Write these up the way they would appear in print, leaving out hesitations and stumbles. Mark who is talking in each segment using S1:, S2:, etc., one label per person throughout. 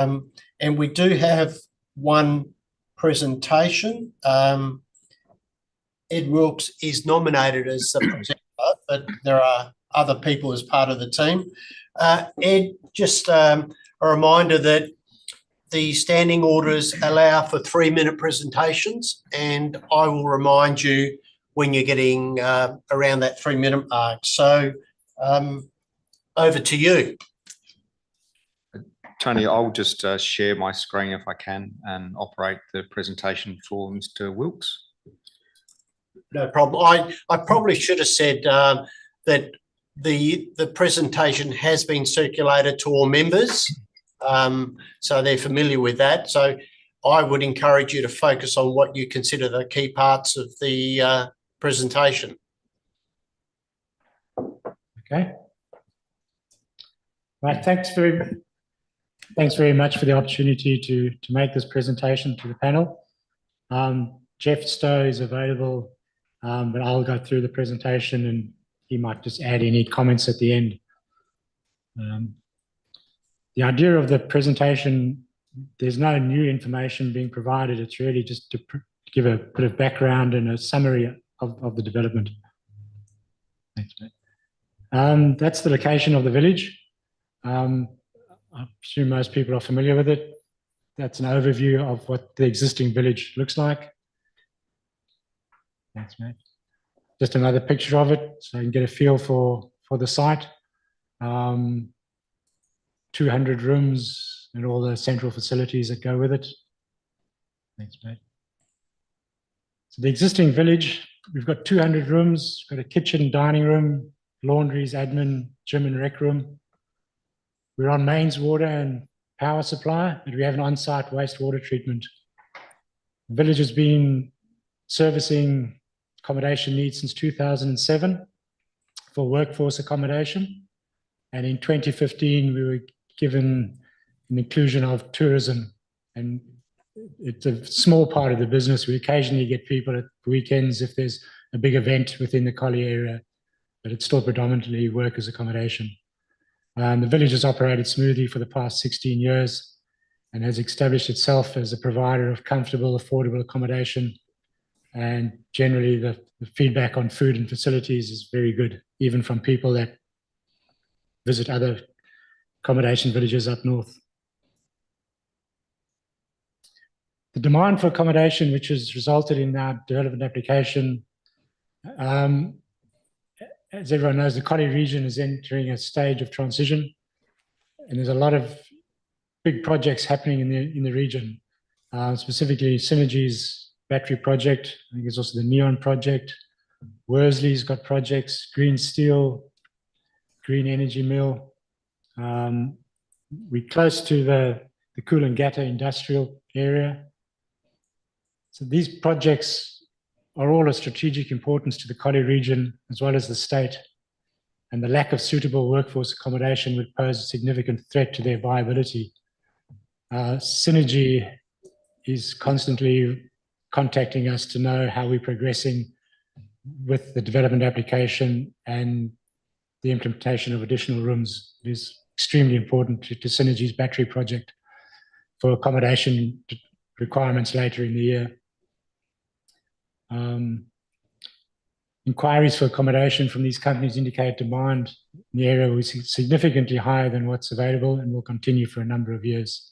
S1: And we do have one presentation. Ed Wilkes is nominated as the presenter, but there are other people as part of the team. Ed, just a reminder that the standing orders allow for 3-minute presentations, and I will remind you when you're getting around that 3-minute mark. So over to you.
S2: Tony, I'll just share my screen if I can and operate the presentation for Mr. Wilkes.
S1: No problem. I probably should have said that the presentation has been circulated to all members, so they're familiar with that. So I would encourage you to focus on what you consider the key parts of the presentation.
S3: Okay. Right. Thanks very much for the opportunity to make this presentation to the panel. Jeff Stowe is available, but I'll go through the presentation and he might just add any comments at the end. The idea of the presentation, there's no new information being provided. It's really just to give a bit of background and a summary of the development. Thanks, mate. That's the location of the village. I presume most people are familiar with it. That's an overview of what the existing village looks like. Thanks, mate. Just another picture of it so you can get a feel for the site. 200 rooms and all the central facilities that go with it. Thanks, mate. So the existing village, we've got 200 rooms, got a kitchen, dining room, laundries, admin, gym and rec room. We're on mains water and power supply, and we have an on-site wastewater treatment. The village has been servicing accommodation needs since 2007 for workforce accommodation. And in 2015, we were given an inclusion of tourism. And it's a small part of the business. We occasionally get people at weekends if there's a big event within the Collie area, but it's still predominantly workers' accommodation. The village has operated smoothly for the past 16 years and has established itself as a provider of comfortable, affordable accommodation. And generally, the feedback on food and facilities is very good, even from people that visit other accommodation villages up north. The demand for accommodation, which has resulted in our development application, as everyone knows, the Collie region is entering a stage of transition, and there's a lot of big projects happening in the region, specifically Synergy's battery project. I think there's also the Neon project. Worsley's got projects, Green Steel, Green Energy Mill. We're close to the Coolangatta industrial area. So these projects are all of strategic importance to the Collie region as well as the state, and the lack of suitable workforce accommodation would pose a significant threat to their viability. Synergy is constantly contacting us to know how we're progressing with the development application and the implementation of additional rooms. It is extremely important to Synergy's battery project for accommodation requirements later in the year. Inquiries for accommodation from these companies indicate demand in the area was significantly higher than what's available and will continue for a number of years.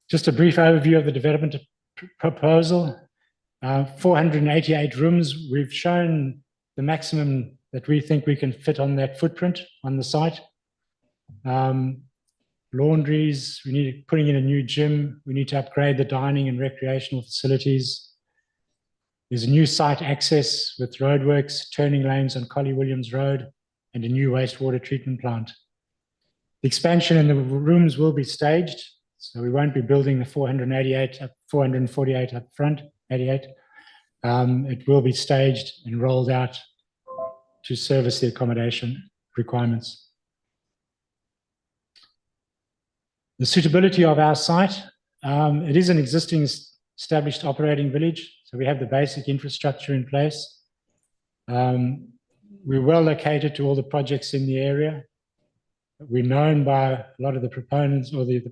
S3: Just a brief overview of the development proposal. 488 rooms. We've shown the maximum that we think we can fit on that footprint on the site. Laundries, we need putting in a new gym. We need to upgrade the dining and recreational facilities. There's a new site access with roadworks, turning lanes on Collie Williams Road, and a new wastewater treatment plant. The expansion in the rooms will be staged, so we won't be building the 448 up front, 88. It will be staged and rolled out to service the accommodation requirements. The suitability of our site, it is an existing established operating village, so we have the basic infrastructure in place. We're well located to all the projects in the area. We're known by a lot of the proponents or the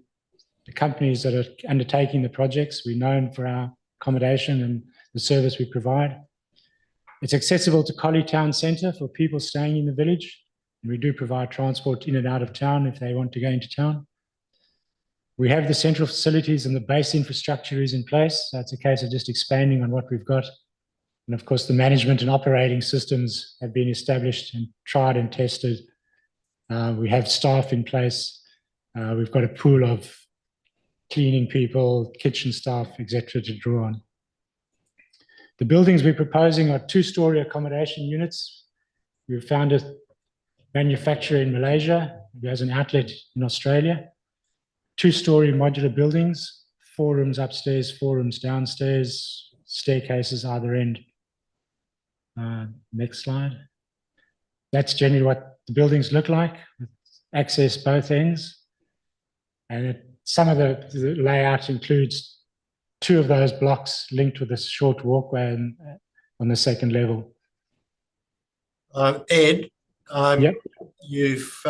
S3: companies that are undertaking the projects. We're known for our accommodation and the service we provide. It's accessible to Collie Town Centre for people staying in the village. And we do provide transport in and out of town if they want to go into town. We have the central facilities and the base infrastructure is in place. So it's a case of just expanding on what we've got. And of course, the management and operating systems have been established and tried and tested. We have staff in place. We've got a pool of cleaning people, kitchen staff, etc., to draw on. The buildings we're proposing are 2-story accommodation units. We've found a manufacturer in Malaysia who has an outlet in Australia. 2-story modular buildings, 4 rooms upstairs, 4 rooms downstairs, staircases either end. Next slide. That's generally what the buildings look like, access both ends. And some of the layout includes 2 of those blocks linked with a short walkway on the second level.
S1: Ed,
S3: Yep.
S1: you've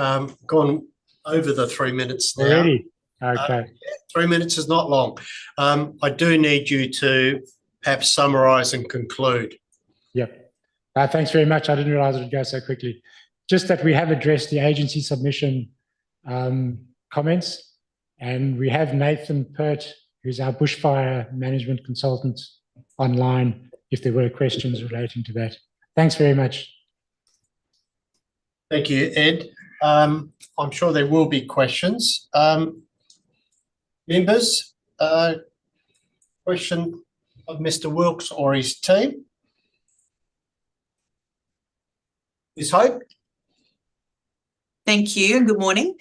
S1: gone over the 3 minutes now.
S3: Already? Okay.
S1: 3 minutes is not long. I do need you to perhaps summarise and conclude.
S3: Yep. Thanks very much. I didn't realise it would go so quickly. Just that we have addressed the agency submission comments, and we have Nathan Pert, who's our bushfire management consultant, online if there were questions relating to that. Thanks very much.
S1: Thank you, Ed. I'm sure there will be questions. Members, question of Mr. Wilkes or his team? Ms. Hope?
S4: Thank you and good morning.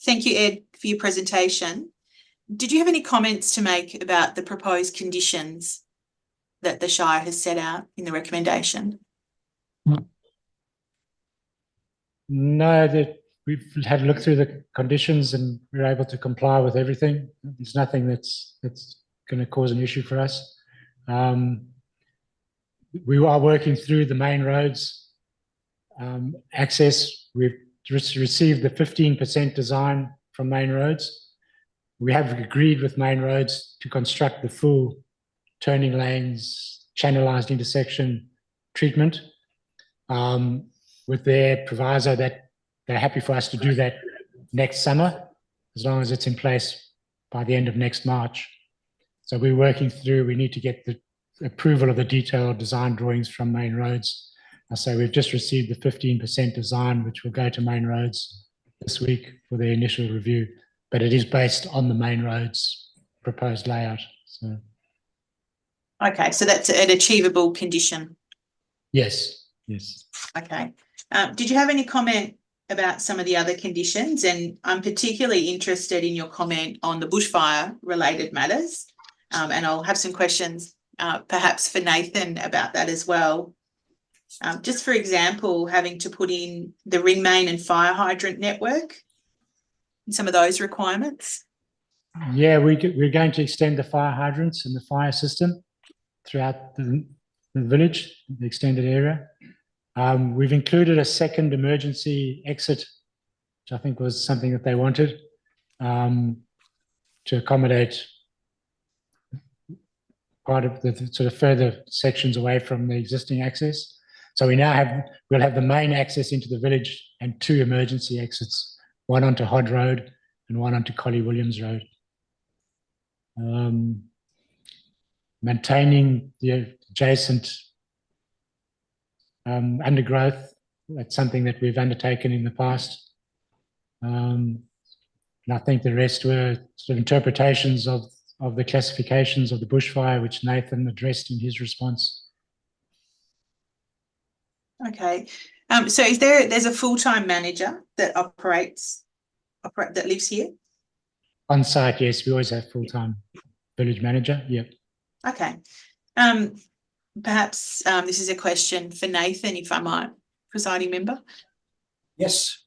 S4: Thank you, Ed, for your presentation. Did you have any comments to make about the proposed conditions that the Shire has set out in the recommendation?
S3: No, that we've had a look through the conditions and we're able to comply with everything. There's nothing that's going to cause an issue for us. We are working through the main roads access. We've received the 15% design from main roads. We have agreed with main roads to construct the full turning lanes, channelized intersection treatment, with their proviso that they're happy for us to do that next summer, as long as it's in place by the end of next March. So we're working through, we need to get the approval of the detailed design drawings from main roads. So we've just received the 15% design, which will go to main roads this week for their initial review, but it is based on the main roads proposed layout. So.
S4: Okay, so that's an achievable condition.
S3: Yes, yes.
S4: Okay. Did you have any comment about some of the other conditions? And I'm particularly interested in your comment on the bushfire related matters. And I'll have some questions perhaps for Nathan about that as well. Just for example, having to put in the ring main and fire hydrant network and some of those requirements.
S3: Yeah, we're going to extend the fire hydrants and the fire system throughout the village, the extended area. We've included a second emergency exit, which I think was something that they wanted, to accommodate part of the sort of further sections away from the existing access. So we'll have the main access into the village and 2 emergency exits, one onto Hod Road and one onto Collie Williams Road. Maintaining the adjacent undergrowth, that's something that we've undertaken in the past. And I think the rest were sort of interpretations of the classifications of the bushfire, which Nathan addressed in his response.
S4: Okay. So there's a full-time manager that that lives here?
S3: On site, yes, we always have full-time village manager. Yep.
S4: Okay. Perhaps this is a question for Nathan, if I might, presiding member.
S1: Yes.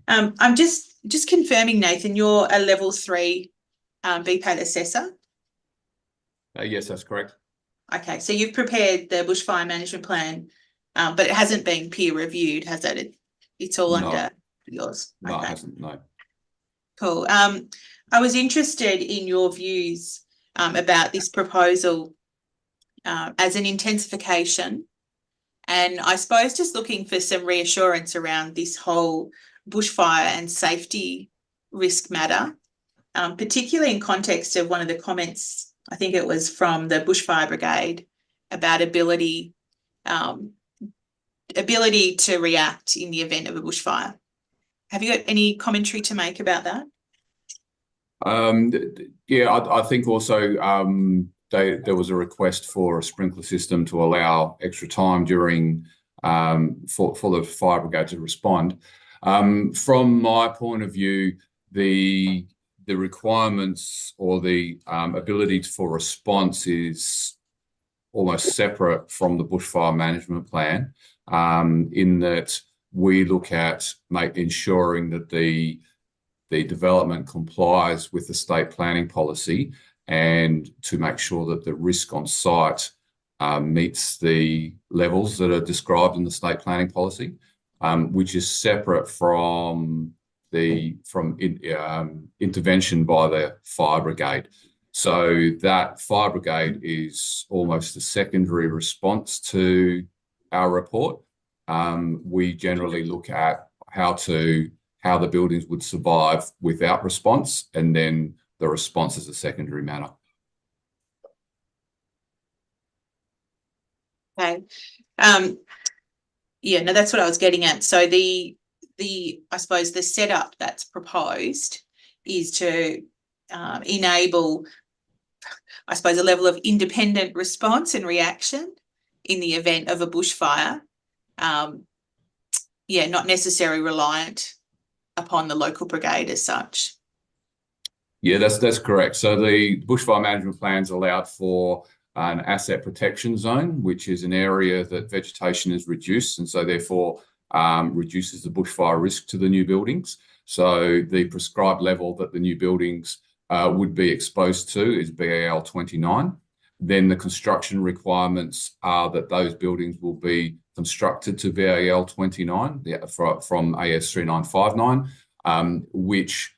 S4: I'm just confirming, Nathan, you're a level 3 BPAT assessor?
S5: Yes, that's correct.
S4: Okay, so you've prepared the bushfire management plan, but it hasn't been peer reviewed, has it? It's all under yours?
S5: No, it
S4: Okay.
S5: hasn't, no.
S4: Cool. I was interested in your views about this proposal as an intensification, and I suppose just looking for some reassurance around this whole bushfire and safety risk matter, particularly in context of one of the comments, I think it was from the Bushfire Brigade, about ability to react in the event of a bushfire. Have you got any commentary to make about that?
S5: Yeah, I think also there was a request for a sprinkler system to allow extra time during for the fire brigade to respond. From my point of view, the requirements or the ability for response is almost separate from the bushfire management plan, in that we look at ensuring that the development complies with the state planning policy, and to make sure that the risk on site meets the levels that are described in the state planning policy, which is separate from intervention by the fire brigade. So that fire brigade is almost a secondary response to our report. We generally look at how the buildings would survive without response, and then the response is a secondary matter.
S4: Okay. Yeah, no, that's what I was getting at. So I suppose the setup that's proposed is to enable, I suppose, a level of independent response and reaction in the event of a bushfire. Yeah, not necessarily reliant upon the local brigade as such.
S5: Yeah, that's correct. So the bushfire management plans allowed for an asset protection zone, which is an area that vegetation is reduced, and so therefore reduces the bushfire risk to the new buildings. So the prescribed level that the new buildings would be exposed to is BAL 29. Then the construction requirements are that those buildings will be constructed to BAL 29 from AS 3959, which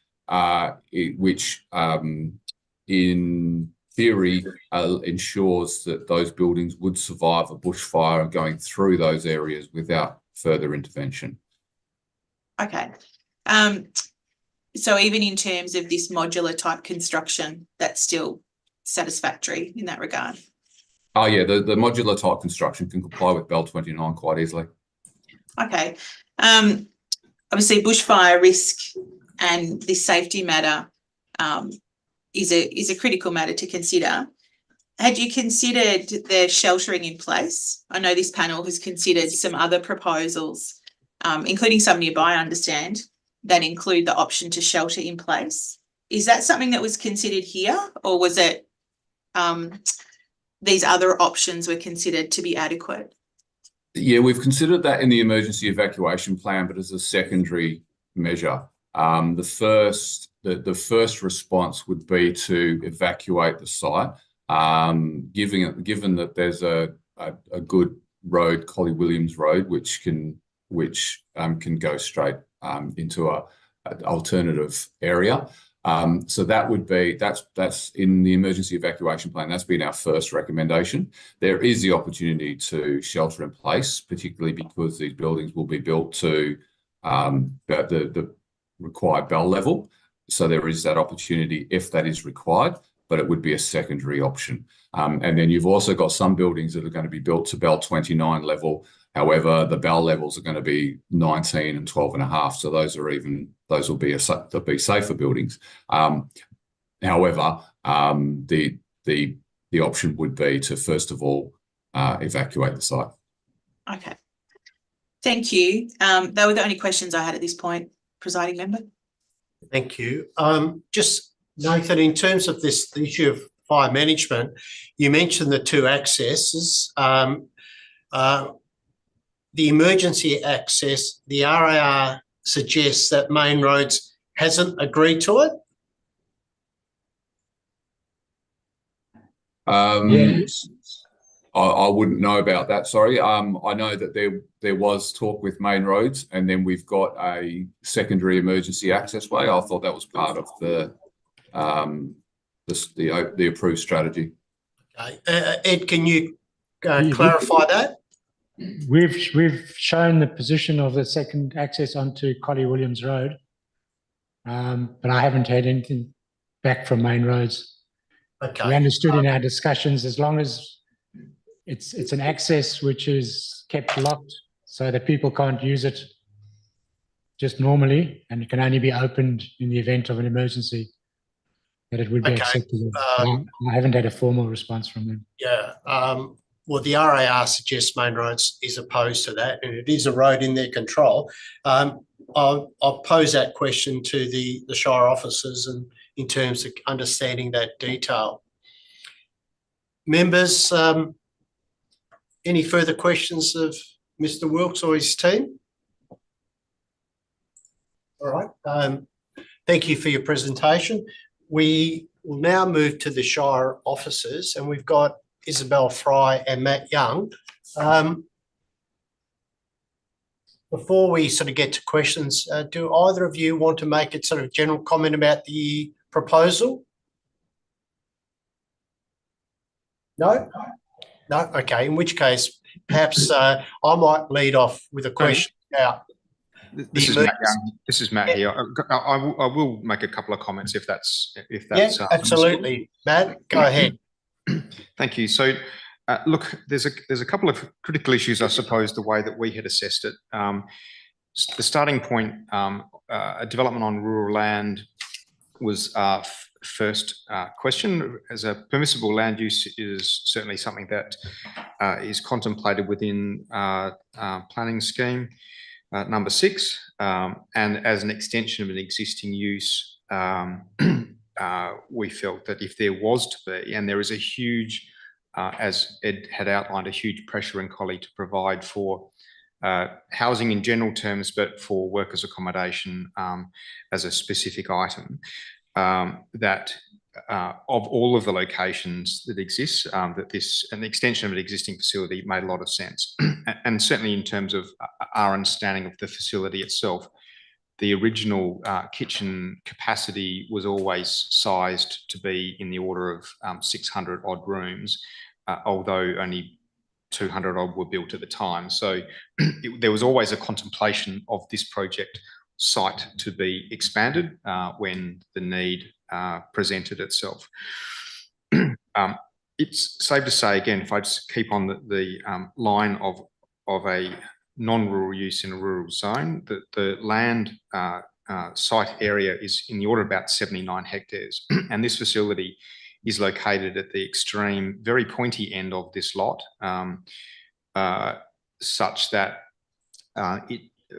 S5: in theory ensures that those buildings would survive a bushfire going through those areas without further intervention.
S4: Okay. So even in terms of this modular type construction, that's still satisfactory in that regard?
S5: Oh yeah, the modular type construction can comply with BAL 29 quite easily.
S4: Okay. Obviously bushfire risk and this safety matter is a critical matter to consider. Had you considered the sheltering in place? I know this panel has considered some other proposals, including some nearby, I understand, that include the option to shelter in place. Is that something that was considered here, or was it these other options were considered to be adequate?
S5: Yeah, we've considered that in the emergency evacuation plan, but as a secondary measure. The first response would be to evacuate the site, given that there's a good road, Collie Williams Road, which can go straight into an alternative area. So that's in the emergency evacuation plan. That's been our first recommendation. There is the opportunity to shelter in place, particularly because these buildings will be built to the required BAL level. So there is that opportunity if that is required, but it would be a secondary option. And then you've also got some buildings that are going to be built to BAL 29 level. However, the BAL levels are going to be 19 and 12.5. So those will be safer buildings. However, the option would be to first of all evacuate the site.
S4: Okay. Thank you. They were the only questions I had at this point, presiding member.
S1: Thank you. Just Nathan, in terms of the issue of fire management, you mentioned the two accesses. The emergency access, the RAR suggests that Main Roads hasn't agreed to it.
S3: Yes.
S5: I wouldn't know about that. Sorry. I know that there was talk with main roads, and then we've got a secondary emergency access way. I thought that was part of the approved strategy.
S1: Okay. Ed, can you clarify that?
S3: We've shown the position of the second access onto Collie Williams Road, but I haven't had anything back from main roads.
S1: Okay.
S3: We understood in our discussions, as long as it's an access which is kept locked so that people can't use it just normally, and it can only be opened in the event of an emergency, that it would be acceptable. I haven't had a formal response from them.
S1: Yeah. Well, the RAR suggests Main Roads is opposed to that, and it is a road in their control. I'll pose that question to the Shire officers and in terms of understanding that detail. Members, any further questions of Mr. Wilkes or his team? All right. Thank you for your presentation. We will now move to the Shire officers, and we've got Isabel Fry and Matt Young. Before we sort of get to questions, do either of you want to make a sort of general comment about the proposal? No? No? Okay. In which case, perhaps I might lead off with a question about
S2: This is Matt here. I will make a couple of comments if that's
S1: yeah, absolutely. Matt, go ahead.
S2: Thank you. So, look, there's a couple of critical issues, I suppose, the way that we had assessed it. The starting point, a development on rural land was first question. As a permissible land use is certainly something that is contemplated within planning scheme number 6, and as an extension of an existing use, we felt that if there was to be, and there is a huge, as Ed had outlined, a huge pressure in Collie to provide for housing in general terms, but for workers' accommodation as a specific item, that of all of the locations that exist, that an extension of an existing facility made a lot of sense. And certainly in terms of our understanding of the facility itself, the original kitchen capacity was always sized to be in the order of 600 odd rooms, although only 200 odd were built at the time. So there was always a contemplation of this project site to be expanded when the need presented itself. It's safe to say, again, if I just keep on the line of a non-rural use in a rural zone, that the land site area is in the order of about 79 hectares. And this facility is located at the extreme, very pointy end of this lot, such that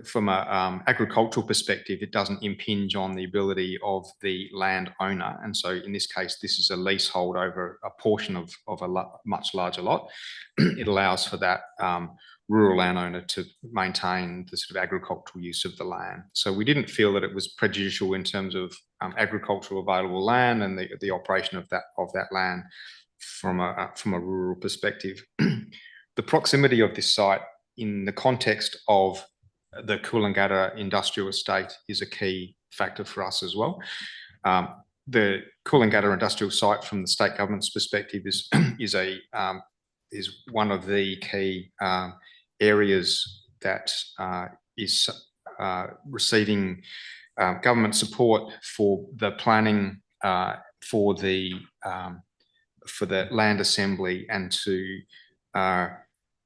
S2: from an agricultural perspective, it doesn't impinge on the ability of the landowner. And so in this case, this is a leasehold over a portion of a much larger lot. It allows for that rural landowner to maintain the sort of agricultural use of the land. So we didn't feel that it was prejudicial in terms of agricultural available land and the operation of that land from a rural perspective. The proximity of this site in the context of the Coolangatta industrial estate is a key factor for us as well. The Coolangatta industrial site, from the state government's perspective, is one of the key areas that is receiving government support for the planning for the land assembly, and to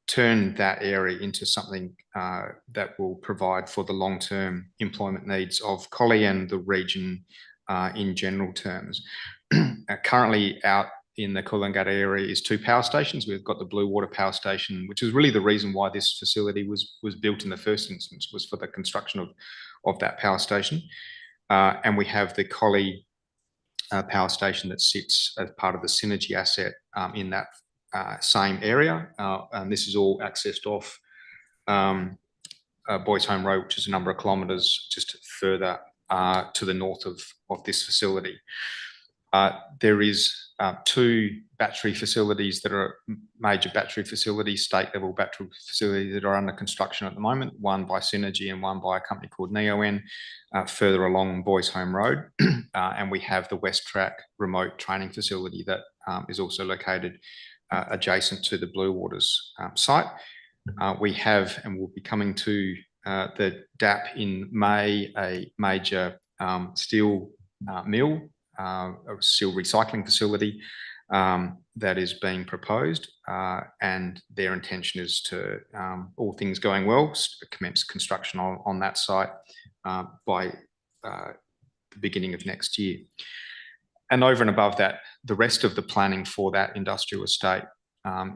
S2: turn that area into something that will provide for the long-term employment needs of Collie and the region in general terms. Currently out in the Coolangatta area is 2 power stations. We've got the Blue Water Power Station, which is really the reason why this facility was built in the first instance, was for the construction of that power station. And we have the Collie power station that sits as part of the Synergy asset in that same area. And this is all accessed off Boys Home Road, which is a number of kilometres just further to the north of this facility. There is two battery facilities that are major battery facilities, state level battery facilities that are under construction at the moment, one by Synergy and one by a company called NeoN, further along Boys Home Road. And we have the West Track remote training facility that is also located adjacent to the Blue Waters site. We have, and we'll be coming to the DAP in May, a major steel mill, a steel recycling facility that is being proposed, and their intention is to, all things going well, commence construction on that site by the beginning of next year. And over and above that, the rest of the planning for that industrial estate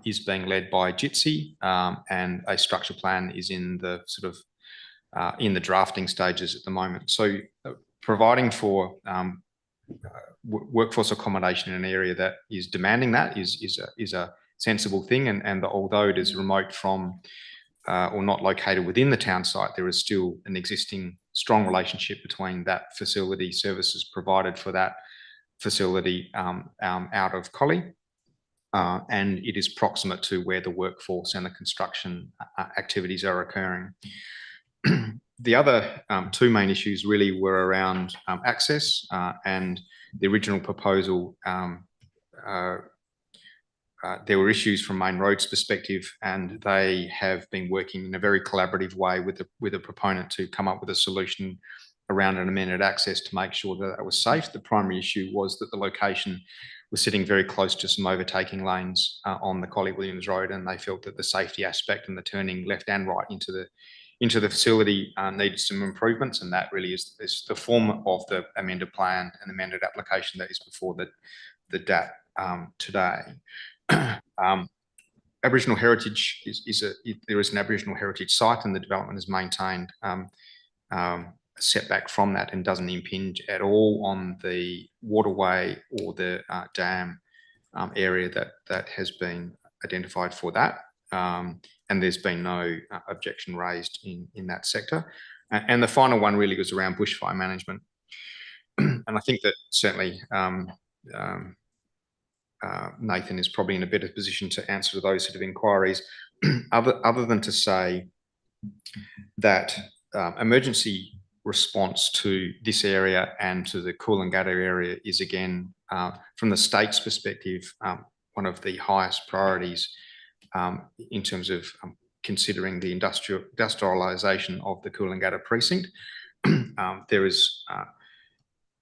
S2: is being led by JITSI, and a structure plan is in the sort of in the drafting stages at the moment. So providing for workforce accommodation in an area that is demanding that is a sensible thing, and although it is remote from or not located within the town site, there is still an existing strong relationship between that facility, services provided for that facility out of Collie, and it is proximate to where the workforce and the construction activities are occurring. The other two main issues really were around access, and the original proposal. There were issues from Main Road's perspective, and they have been working in a very collaborative way with the proponent to come up with a solution around an amended access to make sure that that was safe. The primary issue was that the location was sitting very close to some overtaking lanes on the Collie Williams Road, and they felt that the safety aspect and the turning left and right into the facility needed some improvements, and that really is the form of the amended plan and amended application that is before the DAP today. Aboriginal heritage there is an Aboriginal heritage site, and the development is maintained setback from that and doesn't impinge at all on the waterway or the dam area that has been identified for that. And there's been no objection raised in that sector. And the final one really was around bushfire management. And I think that certainly Nathan is probably in a better position to answer those sort of inquiries, other than to say that emergency response to this area and to the Coolangatta area is, again, from the state's perspective, one of the highest priorities in terms of considering the industrialisation of the Coolangatta precinct. There is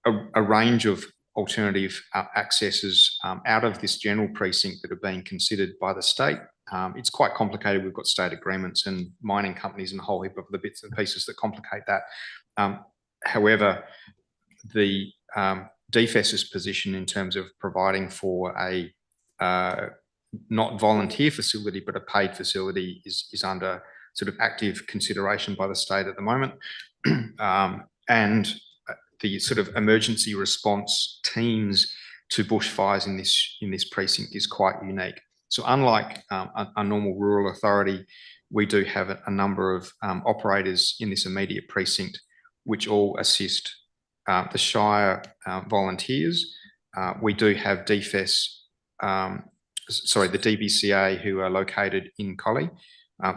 S2: a range of alternative accesses out of this general precinct that are being considered by the state. It's quite complicated. We've got state agreements and mining companies and a whole heap of the bits and pieces that complicate that. However, the DFES's position in terms of providing for a not volunteer facility but a paid facility is under sort of active consideration by the state at the moment. And the sort of emergency response teams to bushfires in this precinct is quite unique. So unlike a normal rural authority, we do have a number of operators in this immediate precinct which all assist the Shire volunteers. We do have DFES, the DBCA, who are located in Collie.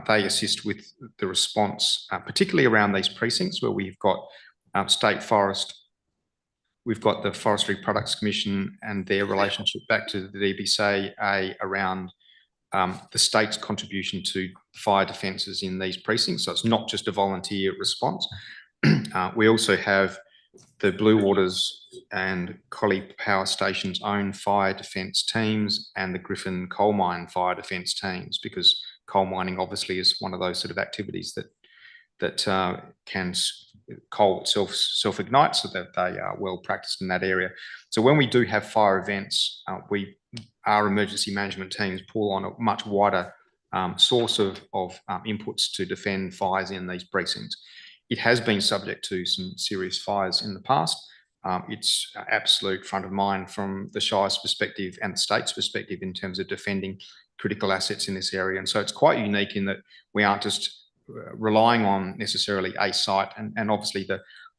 S2: They assist with the response, particularly around these precincts where we've got State Forest, we've got the Forestry Products Commission and their relationship back to the DBCA around the state's contribution to fire defences in these precincts. So it's not just a volunteer response. We also have the Blue Waters and Collie Power Station's own fire defence teams and the Griffin coal mine fire defence teams, because coal mining obviously is one of those sort of activities that can coal itself self-ignite, so that they are well practiced in that area. So when we do have fire events, our emergency management teams pull on a much wider source of inputs to defend fires in these precincts. It has been subject to some serious fires in the past. It's absolute front of mind from the Shire's perspective and the state's perspective in terms of defending critical assets in this area. And so it's quite unique in that we aren't just relying on necessarily a site, and obviously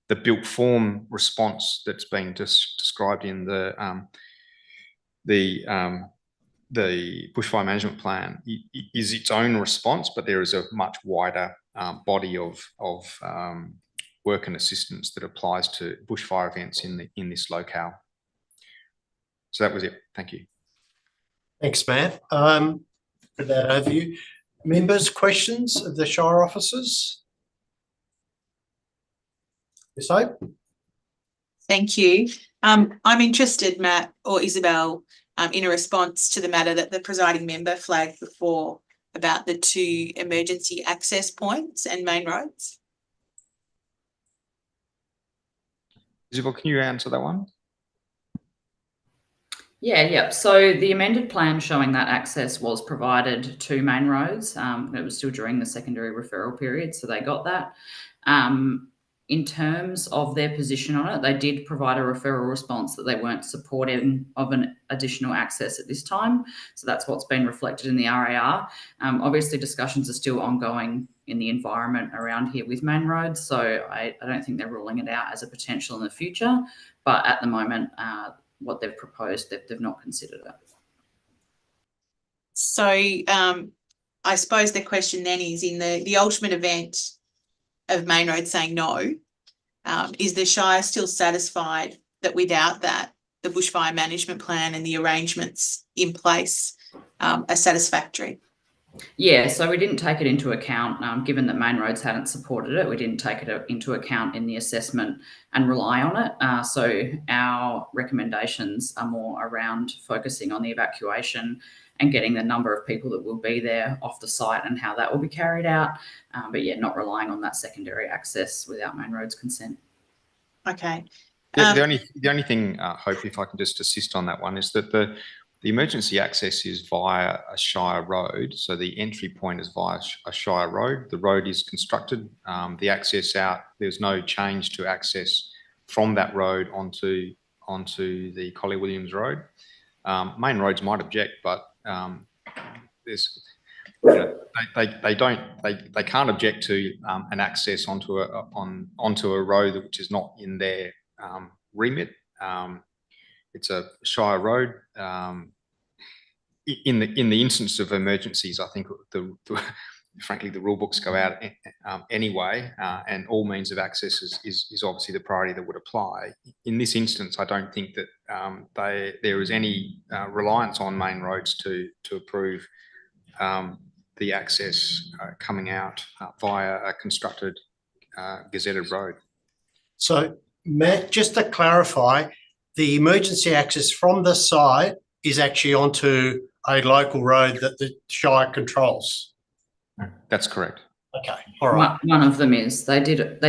S2: the built form response that's been described in the the bushfire management plan is its own response, but there is a much wider body of work and assistance that applies to bushfire events in this locale. So that was it. Thank you.
S1: Thanks, Matt. For that overview. Members, questions of the Shire officers? Ms. Hope?
S4: Thank you. I'm interested, Matt or Isabel, in a response to the matter that the presiding member flagged before about the 2 emergency access points and main roads.
S2: Isabel, can you answer that one?
S6: Yeah. So the amended plan showing that access was provided to main roads. It was still during the secondary referral period, so they got that. In terms of their position on it, they did provide a referral response that they weren't supporting of an additional access at this time. So that's what's been reflected in the RAR. Obviously, discussions are still ongoing in the environment around here with main roads, so I don't think they're ruling it out as a potential in the future. But at the moment, what they've proposed, they've not considered it.
S4: So I suppose the question then is, in the ultimate event of main road saying no, is the Shire still satisfied that without that, the bushfire management plan and the arrangements in place are satisfactory?
S6: Yeah, so we didn't take it into account, given that main roads hadn't supported it. We didn't take it into account in the assessment and rely on it. So our recommendations are more around focusing on the evacuation and getting the number of people that will be there off the site and how that will be carried out. But yeah, not relying on that secondary access without main roads consent.
S4: Okay.
S2: The only thing, Hope, if I can just assist on that one, is that the emergency access is via a Shire road. So the entry point is via a Shire road. The road is constructed. The access out, there's no change to access from that road onto the Collie Williams road. Main roads might object, but there's, you know, they can't object to an access onto a road which is not in their remit. It's a Shire road. In the instance of emergencies, I think frankly the rule books go out anyway, and all means of access is obviously the priority that would apply. In this instance, I don't think that there is any reliance on main roads to approve the access coming out via a constructed gazetted road. So,
S1: Matt, just to clarify, the emergency access from the site is actually onto a local road that the Shire controls.
S2: That's correct.
S1: Okay, all right.
S6: One of them is. They did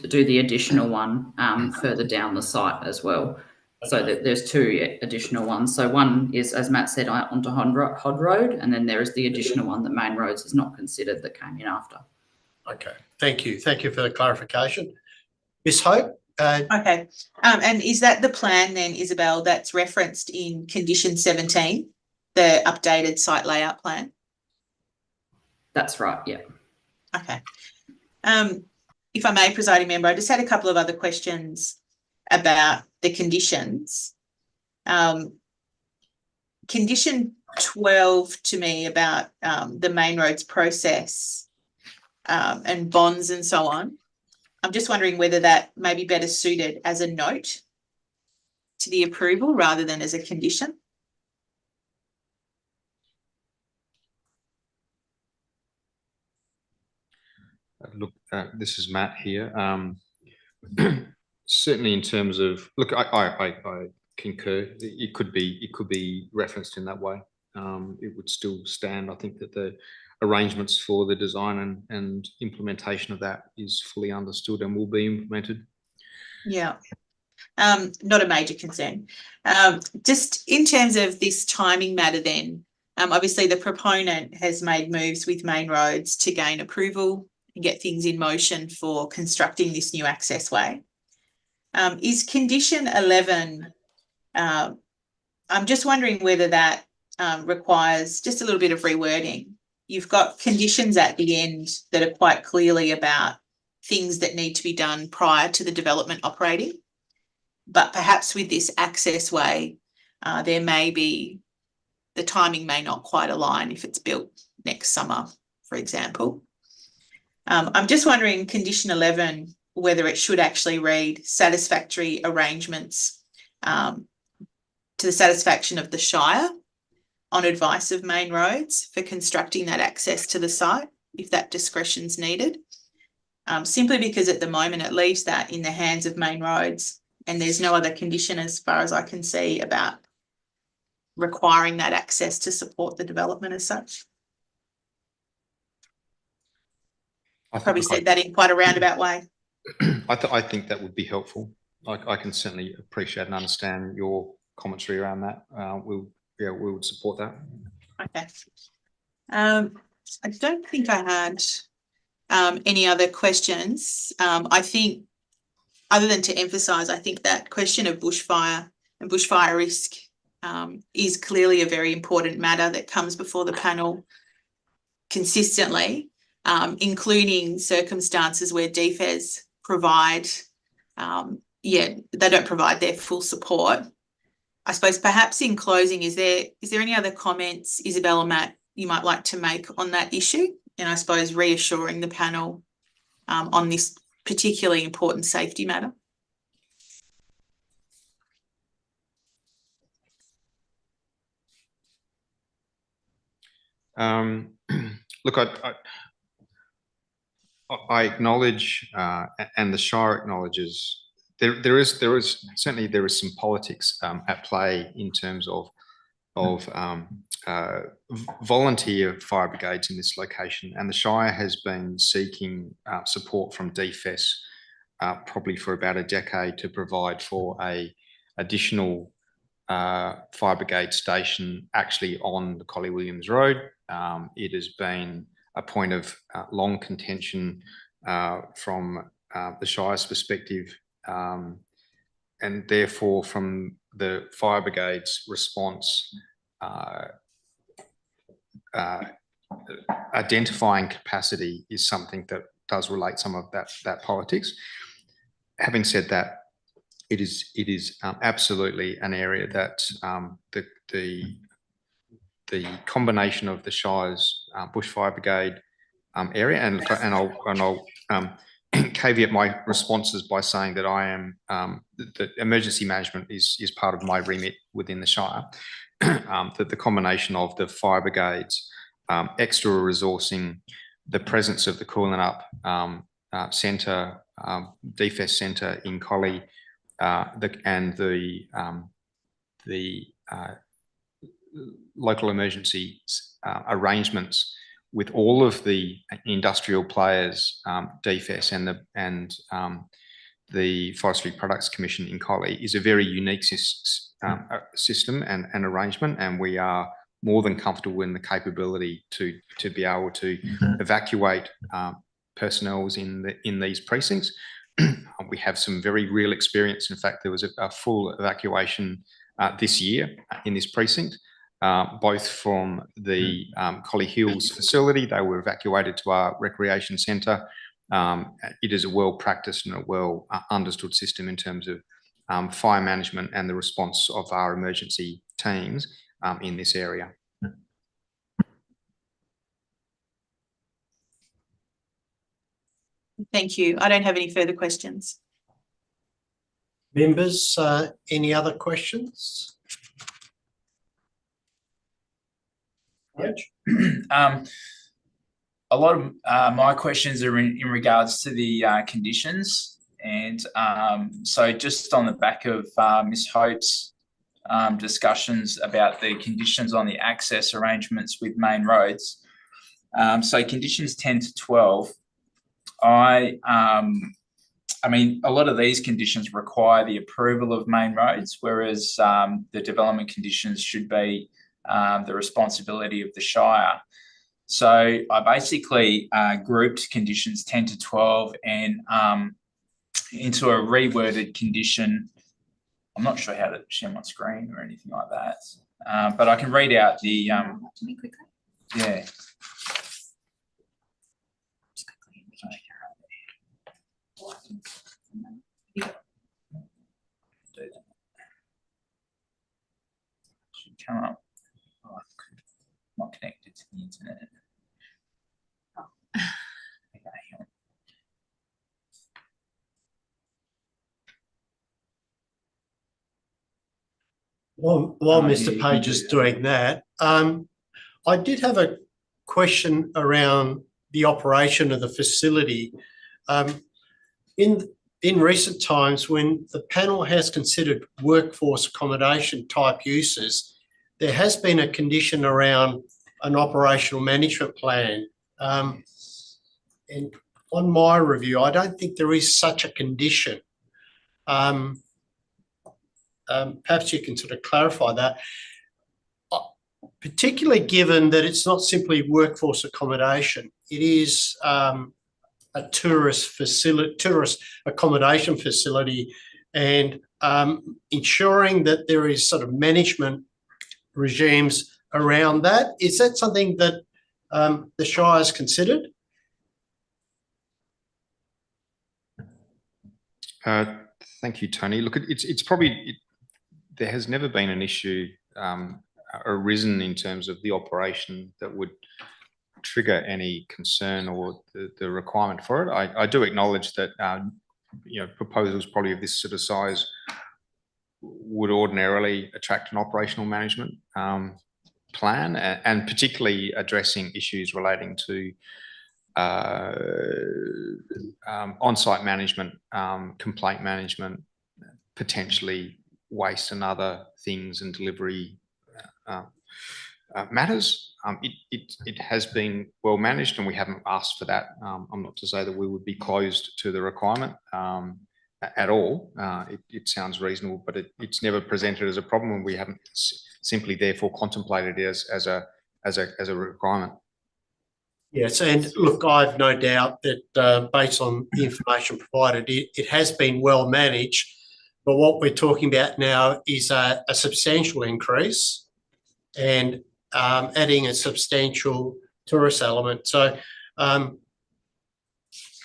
S6: do the additional one further down the site as well. Okay. So there's 2 additional ones. So one is, as Matt said, onto Hod Road, and then there is the additional one that main roads is not considered that came in after.
S1: Okay, thank you. Thank you for the clarification. Ms. Hope?
S4: Okay, and is that the plan then, Isabel, that's referenced in condition 17, the updated site layout plan?
S6: That's right, yeah.
S4: Okay. If I may, presiding member, I just had a couple of other questions about the conditions. Condition 12 to me about the main roads process and bonds and so on. I'm just wondering whether that may be better suited as a note to the approval rather than as a condition.
S2: Look, this is Matt here. Certainly, in terms of I concur. It could be referenced in that way. It would still stand. I think that the arrangements for the design and implementation of that is fully understood and will be implemented.
S4: Yeah. Not a major concern. Just in terms of this timing matter then, obviously the proponent has made moves with main roads to gain approval and get things in motion for constructing this new accessway. Is condition 11, I'm just wondering whether that requires just a little bit of rewording. You've got conditions at the end that are quite clearly about things that need to be done prior to the development operating. But perhaps with this accessway, there may be, the timing may not quite align if it's built next summer, for example. I'm just wondering, condition 11, whether it should actually read satisfactory arrangements to the satisfaction of the Shire on advice of Main Roads for constructing that access to the site, if that discretion's needed. Simply because at the moment it leaves that in the hands of Main Roads, and there's no other condition as far as I can see about requiring that access to support the development as such. Probably said that in quite a roundabout way.
S2: I think that would be helpful. I can certainly appreciate and understand your commentary around that. We would support that.
S4: Okay. I don't think I had any other questions. I think, other than to emphasise, I think that question of bushfire and bushfire risk is clearly a very important matter that comes before the panel consistently, including circumstances where DFES provide, they don't provide their full support. I suppose perhaps in closing, is there any other comments, Isabel or Matt, you might like to make on that issue? And I suppose reassuring the panel on this particularly important safety matter.
S2: Look, I acknowledge, and the Shire acknowledges, there is some politics at play in terms of volunteer fire brigades in this location, and the Shire has been seeking support from DFES probably for about a decade to provide for a additional fire brigade station actually on the Collie Williams Road. It has been a point of long contention from the Shire's perspective, and therefore from the fire brigade's response, identifying capacity is something that does relate some of that politics. Having said that, it is absolutely an area that the combination of the Shire's bushfire brigade area, and I'll caveat my responses by saying that I am that emergency management is part of my remit within the Shire. That the combination of the fire brigades, extra resourcing, the presence of the Cooling Up centre, DFES centre in Collie, and the local emergency arrangements with all of the industrial players, DFES and the Forestry Products Commission in Collie, is a very unique system and arrangement, and we are more than comfortable in the capability to be able to evacuate personnel in these precincts. We have some very real experience. In fact, there was a full evacuation this year in this precinct, both from the Collie Hills facility. They were evacuated to our recreation centre. It is a well-practiced and a well-understood system in terms of fire management and the response of our emergency teams in this area.
S4: Thank you. I don't have any further questions.
S1: Members, any other questions?
S7: A lot of my questions are in regards to the conditions, and so just on the back of Ms. Hope's discussions about the conditions on the access arrangements with Main Roads. So conditions 10 to 12, I mean, a lot of these conditions require the approval of Main Roads, whereas the development conditions should be the responsibility of the Shire. So I basically grouped conditions 10 to 12 and into a reworded condition. I'm not sure how to share my screen or anything like that, but I can read out the yeah. come up. Oh, not connected to the internet. Okay, hang on.
S1: While
S7: Oh,
S1: Mr.
S7: yeah, you
S1: Page
S7: can
S1: is
S7: do
S1: doing that, I did have a question around the operation of the facility. In recent times, when the panel has considered workforce accommodation type uses, there has been a condition around an operational management plan. And on my review, I don't think there is such a condition. Perhaps you can sort of clarify that, particularly given that it's not simply workforce accommodation. It is a tourist accommodation facility, and ensuring that there is sort of management regimes around that. Is that something that the Shire has considered?
S2: Thank you, Tony. Look, it's probably, there has never been an issue arisen in terms of the operation that would trigger any concern or the requirement for it. I do acknowledge that proposals probably of this sort of size would ordinarily attract an operational management plan, and particularly addressing issues relating to on-site management, complaint management, potentially waste and other things and delivery matters. It has been well managed, and we haven't asked for that. I'm not to say that we would be closed to the requirement at all. It sounds reasonable, but it's never presented as a problem, and we haven't simply therefore contemplated it as a requirement.
S1: Yes, and look, I've no doubt that based on the information provided, it has been well managed. But what we're talking about now is a substantial increase and adding a substantial tourist element. So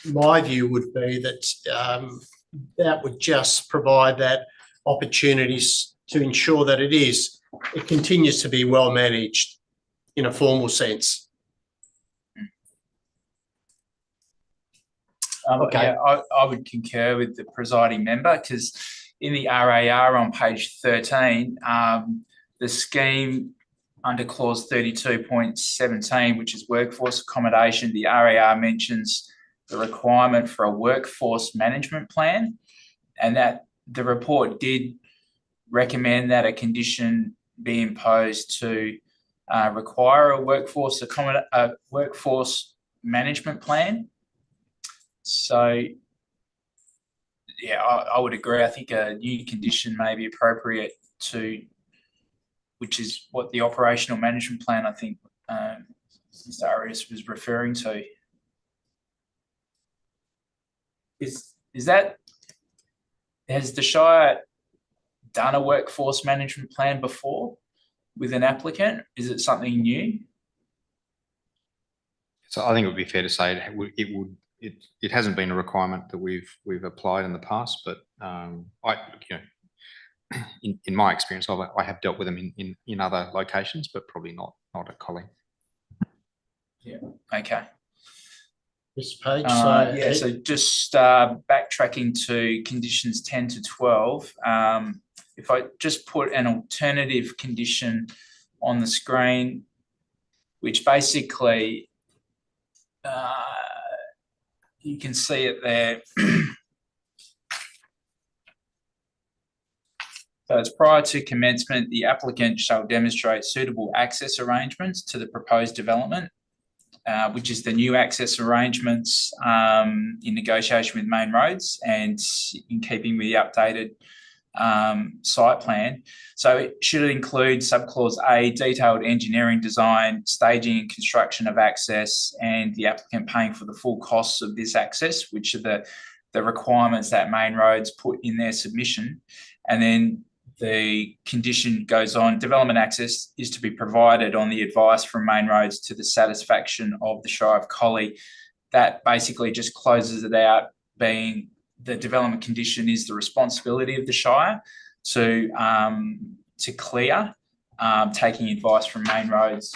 S1: my view would be that that would just provide that opportunities to ensure that it continues to be well managed in a formal sense. Okay.
S7: Yeah, I would concur with the presiding member, because in the RAR on page 13, the scheme under clause 32.17, which is workforce accommodation, the RAR mentions the requirement for a workforce management plan, and that the report did recommend that a condition be imposed to require a workforce management plan. So, yeah, I would agree. I think a new condition may be appropriate which is what the operational management plan, I think, Mr. Arias was referring to. Has the Shire done a workforce management plan before with an applicant? Is it something new?
S2: So I think it would be fair to say it hasn't been a requirement that we've applied in the past, but in my experience, I have dealt with them in other locations, but probably not at Collie.
S7: Yeah. Okay.
S1: Mr. Page.
S7: So just backtracking to conditions 10 to 12, if I just put an alternative condition on the screen, which basically you can see it there. So it's prior to commencement, the applicant shall demonstrate suitable access arrangements to the proposed development, which is the new access arrangements in negotiation with Main Roads and in keeping with the updated site plan. So should it include subclause A, detailed engineering design, staging and construction of access, and the applicant paying for the full costs of this access, which are the requirements that Main Roads put in their submission. And then the condition goes on, development access is to be provided on the advice from Main Roads to the satisfaction of the Shire of Collie. That basically just closes it out, being the development condition is the responsibility of the Shire to clear taking advice from Main Roads.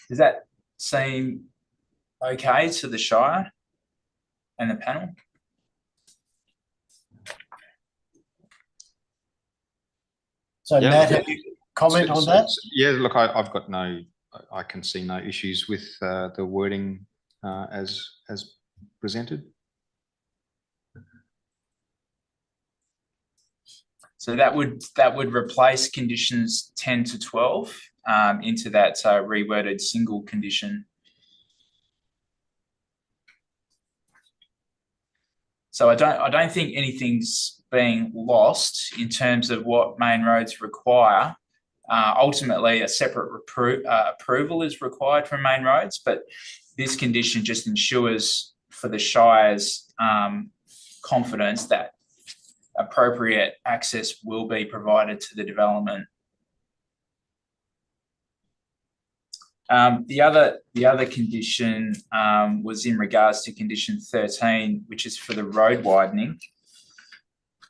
S7: Does that seem okay to the Shire and the panel?
S1: So
S2: Yeah,
S1: Matt,
S2: look,
S1: have you comment on that?
S2: Yeah, look, I've got I can see no issues with the wording as presented.
S7: So that would replace conditions 10 to 12 into that reworded single condition. So I don't think anything's being lost in terms of what Main Roads require. Ultimately, a separate approval is required from Main Roads, but this condition just ensures for the Shire's confidence that appropriate access will be provided to the development. The other condition was in regards to condition 13, which is for the road widening.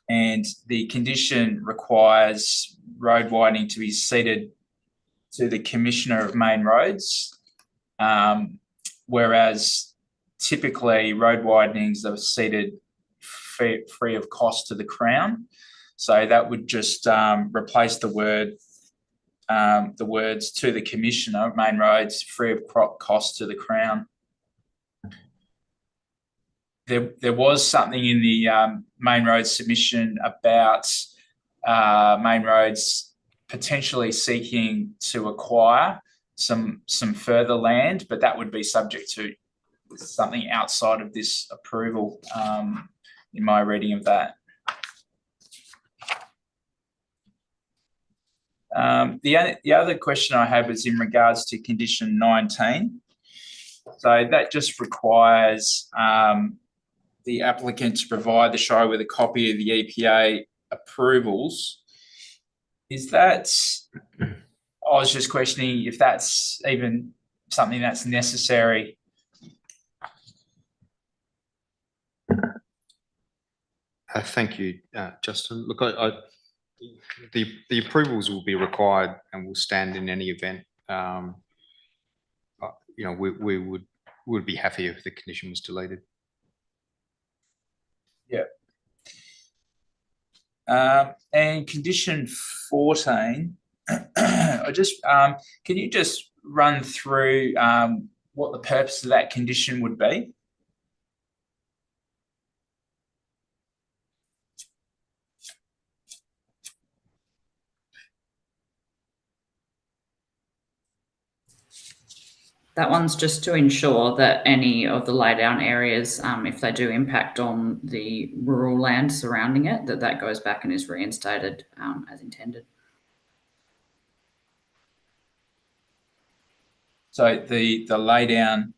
S7: And the condition requires road widening to be ceded to the Commissioner of Main Roads, whereas typically road widenings are ceded free of cost to the Crown. So that would just replace the words to the Commissioner of Main Roads free of cost to the Crown. There was something in the Main Roads submission about Main Roads potentially seeking to acquire some further land, but that would be subject to something outside of this approval in my reading of that. The other question I had was in regards to condition 19. So that just requires the applicant to provide the Shire with a copy of the EPA approvals. Is that, I was just questioning if that's even something that's necessary.
S2: Thank you, Justin. Look, the approvals will be required and will stand in any event. You know, we would be happy if the condition was deleted.
S7: Yeah. And condition 14, I just can you just run through what the purpose of that condition would be?
S6: That one's just to ensure that any of the laydown areas, if they do impact on the rural land surrounding it, that goes back and is reinstated as intended.
S7: So the laydown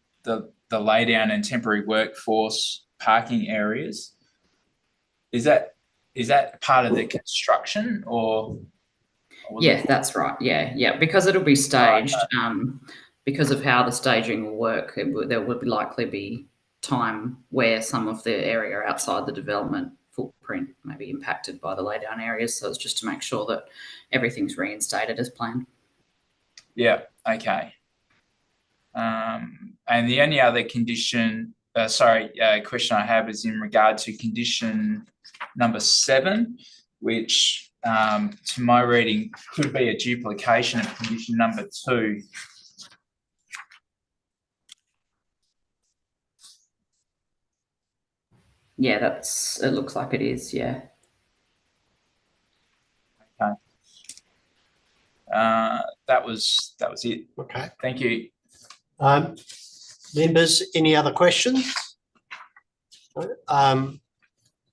S7: and temporary workforce parking areas, is that part of the construction or
S6: Yeah, that's right. Yeah, because it'll be staged. Because of how the staging will work, there would likely be time where some of the area outside the development footprint may be impacted by the laydown areas. So it's just to make sure that everything's reinstated as planned. Yeah,
S7: okay. And the only other condition, question I have is in regard to condition number 7, which to my reading could be a duplication of condition number 2.
S6: Yeah, it looks like it is, yeah.
S7: Okay. That was it.
S1: Okay.
S7: Thank you.
S1: Members, any other questions?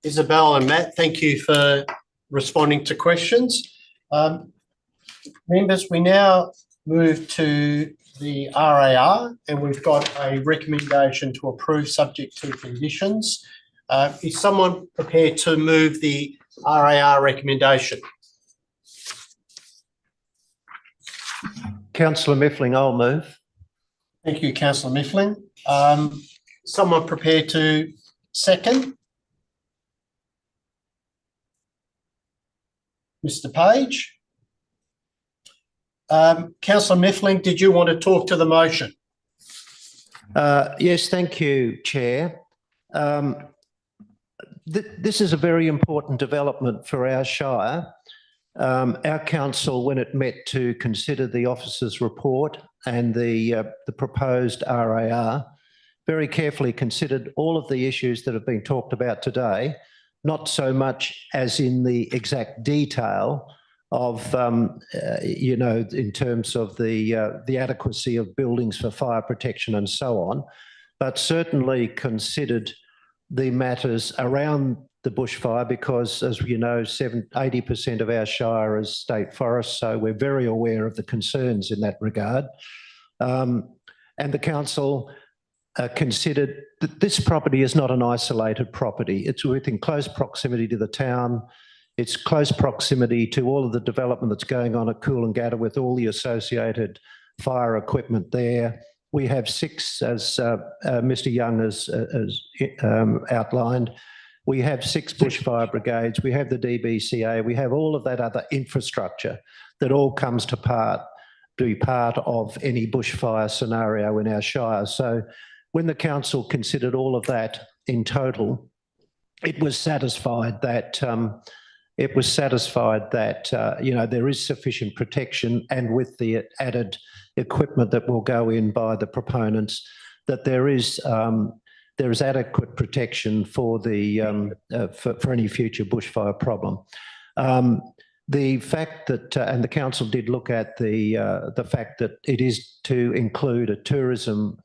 S1: Isabel and Matt, thank you for responding to questions. Members, we now move to the RAR, and we've got a recommendation to approve subject to conditions. Is someone prepared to move the RAR recommendation?
S8: Councillor Mifflin, I'll move.
S1: Thank you, Councillor Mifflin. Someone prepared to second? Mr. Page. Councillor Mifflin, did you want to talk to the motion?
S8: Yes, thank you, Chair. This is a very important development for our Shire. Our council, when it met to consider the officer's report and the proposed RAR, very carefully considered all of the issues that have been talked about today, not so much as in the exact detail of, in terms of the adequacy of buildings for fire protection and so on, but certainly considered the matters around the bushfire because, as you know, 80% of our Shire is state forest, so we're very aware of the concerns in that regard. And the council considered that this property is not an isolated property. It's within close proximity to the town. It's close proximity to all of the development that's going on at Coolangatta with all the associated fire equipment there. We have 6, as Mr. Young has outlined. We have 6 bushfire brigades. We have the DBCA. We have all of that other infrastructure that all comes to be part of any bushfire scenario in our Shire. So when the council considered all of that in total, it was satisfied that there is sufficient protection, and with the added equipment that will go in by the proponents, that there is adequate protection for for any future bushfire problem. The fact that, and the council did look at the fact that it is to include a tourism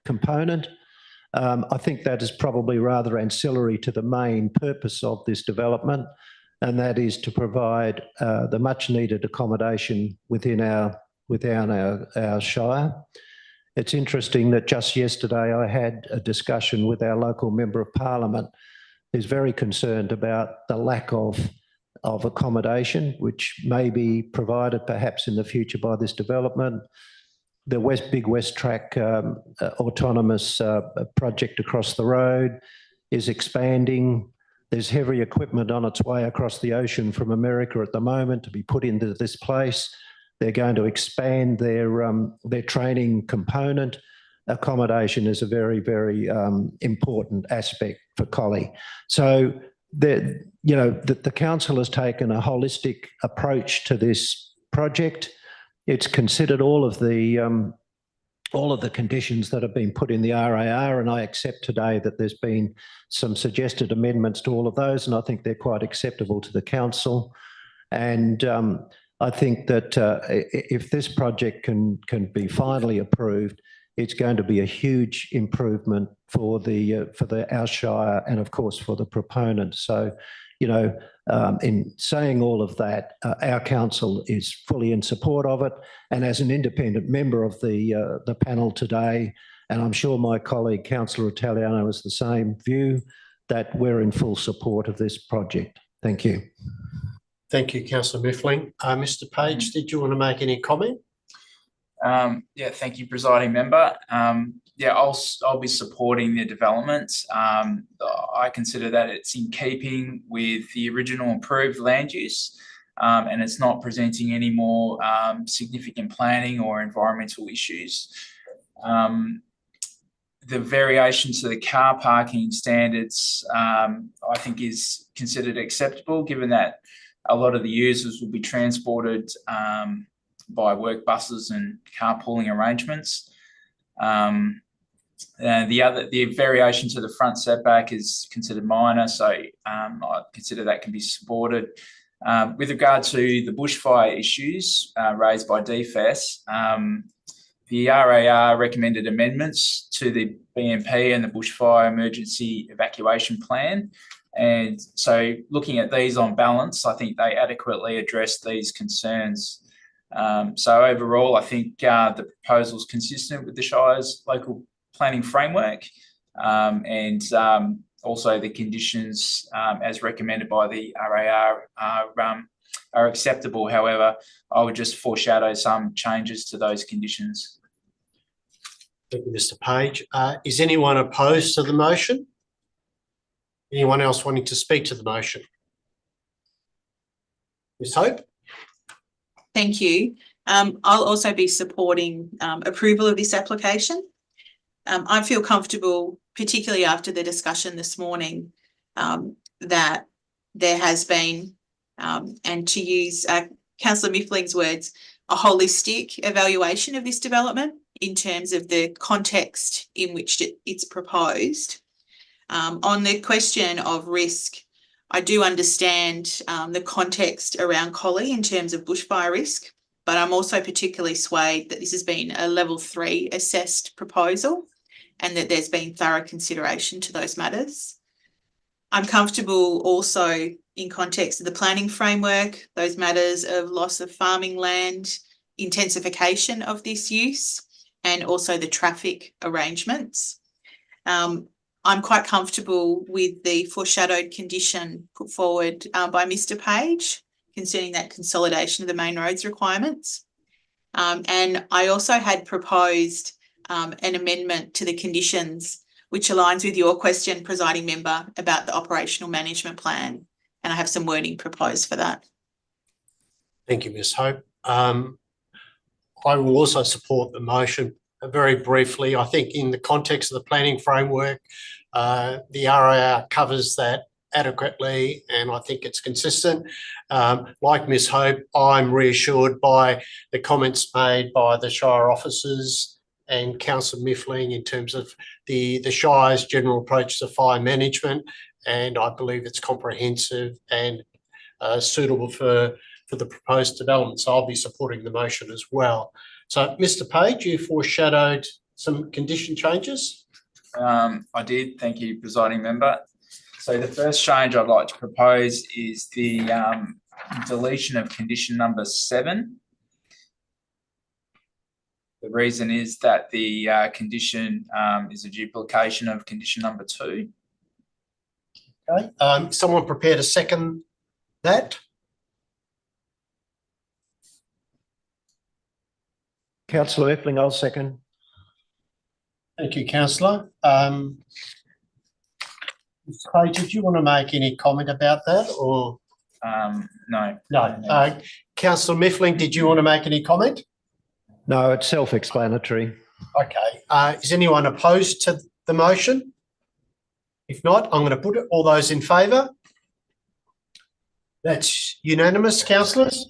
S8: component. I think that is probably rather ancillary to the main purpose of this development, and that is to provide the much needed accommodation within our Shire. It's interesting that just yesterday I had a discussion with our local Member of Parliament who's very concerned about the lack of accommodation, which may be provided perhaps in the future by this development. The Big West Track autonomous project across the road is expanding. There's heavy equipment on its way across the ocean from America at the moment to be put into this place. They're going to expand their training component. Accommodation is a very, very important aspect for Collie. So the council has taken a holistic approach to this project. It's considered all of the conditions that have been put in the RAR, and I accept today that there's been some suggested amendments to all of those, and I think they're quite acceptable to the council. And I think that if this project can be finally approved, it's going to be a huge improvement for our Shire and, of course, for the proponents. So, in saying all of that, our council is fully in support of it. And as an independent member of the panel today, and I'm sure my colleague, Councillor Italiano, has the same view, that we're in full support of this project. Thank you.
S1: Thank you, Councillor Mifflin. Mr. Page, did you want to make any comment?
S7: Yeah, thank you, presiding member. Yeah, I'll be supporting the development. I consider that it's in keeping with the original approved land use, and it's not presenting any more significant planning or environmental issues. The variation to the car parking standards, I think, is considered acceptable, given that a lot of the users will be transported by work buses and carpooling arrangements. The variation to the front setback is considered minor, so I consider that can be supported. With regard to the bushfire issues raised by DFES, the RAR recommended amendments to the BMP and the bushfire emergency evacuation plan. And so looking at these on balance, I think they adequately address these concerns. So overall, I think the proposal is consistent with the Shire's local planning framework, and also the conditions as recommended by the RAR are acceptable. However, I would just foreshadow some changes to those conditions.
S1: Thank you, Mr. Page. Is anyone opposed to the motion? Anyone else wanting to speak to the motion? Ms Hope?
S4: Thank you. I'll also be supporting approval of this application. I feel comfortable, particularly after the discussion this morning, that there has been, and to use Councillor Mifflin's words, a holistic evaluation of this development in terms of the context in which it's proposed. On the question of risk, I do understand the context around Collie in terms of bushfire risk, but I'm also particularly swayed that this has been a level 3 assessed proposal and that there's been thorough consideration to those matters. I'm comfortable also in context of the planning framework, those matters of loss of farming land, intensification of this use, and also the traffic arrangements. I'm quite comfortable with the foreshadowed condition put forward by Mr. Page concerning that consolidation of the main roads requirements. And I also had proposed an amendment to the conditions which aligns with your question, presiding member, about the operational management plan. And I have some wording proposed for that.
S1: Thank you, Ms Hope. I will also support the motion. Very briefly, I think in the context of the planning framework, the RAR covers that adequately, and I think it's consistent. Like Ms Hope, I'm reassured by the comments made by the Shire officers and Councillor Mifflin in terms of the Shire's general approach to fire management, and I believe it's comprehensive and suitable for the proposed development. So I'll be supporting the motion as well. So, Mr Page, you foreshadowed some condition changes?
S7: I did. Thank you, presiding member. So the first change I'd like to propose is the deletion of condition number 7. The reason is that the condition is a duplication of condition number 2.
S1: Okay. Someone prepared to second that?
S8: Councillor Mifflin, I'll second.
S1: Thank you, Councillor. Mr Page, did you want to make any comment about that, or?
S7: No.
S1: No. Councillor Mifflin, did you want to make any comment?
S8: No, it's self-explanatory.
S1: Okay. Is anyone opposed to the motion? If not, I'm going to put it. All those in favour? That's unanimous, councillors?